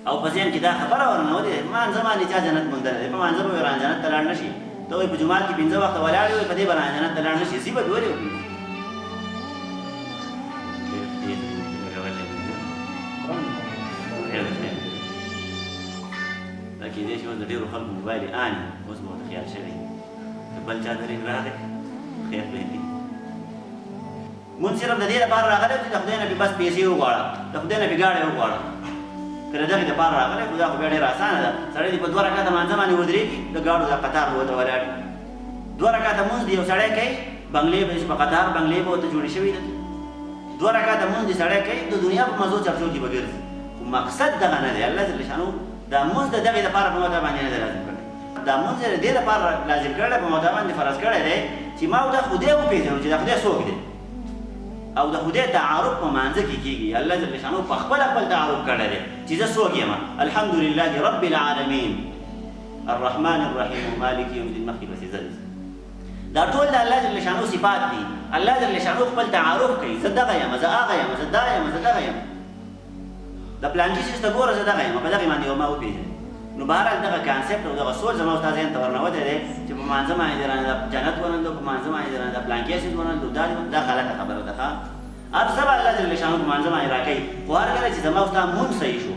او په ذهن کې دا خبره ورننوتې مانځه باندې چا جنت موندلی دی په مانځه به وران جنت ته لاړ نه شي ته وایي په جومات کې 5 وخته ولاړ وي په دې به ران جنت ته لاړ نه شي ځي به ولې وکړي دا کېدای شي اوس د ډېرو خلکو موبایل یې آن اوس به ورته خیال شوی که بل چا درې راغی خیر به یې مونږ صرف د دې لپاره راغلی چې د خدای نه پې بس پیسې وغواړه د خدای نه پې ګاډی وغواړه که د دغې دپاره راغلی خو دا خو بیا ډېره اسانه ده سړی دې په 2 رکعته مانځه باندې ودرېږي د ګاډو دا قطار به ورته ولاړ وي 2 رکعته مونځ دې یو سړی کوي بنګلې به په قطار بنګلې به ورته جوړې شوي ده 2 رکعته مونځ دې سړی کوي د دنیا په مزو چرچو کې به ګرځي خو مقصد دغه نه دی الله جل شانو دا مونځ د دغې دپاره په موته باندې نه دی لازم کړی دا مونځ د دې دپاره لازم کړی په موته باندې فرض کړی دی چې ما دا خدای وپېژنو چې دا خدای څوک دی او د خدای تعارف په مانځه کې کېږي الله جل شانو په خپل تعارف کړی دی چې زه څوک یم الحمدلله رب العالمین الرحمن الرحیم مالک یوم الدین مخکې پسې زه دا ټول د الله جل شانو صفات دي الله جل شانو خپل تعارف کوي زه دغه یم زه هغه یم زه دا یم زه دغه یم د پلانکي سیس ته ګوره زه دغه یم په دغې باندې ما وپېژنې نو بهرحال دغه کانسپټ او دغه سوچ زما ستا ذهن ته ورنوتی دی چې په مانځه باندې درانه د جنت ونندو په مانځه باندې درانه د پلانکي سیس ونندو دا غلطه خبره ده ښه هر څه به الله جل شانو په مانځه باندې راکوي خو هر کله چې زما ستا مونځ صحیح شو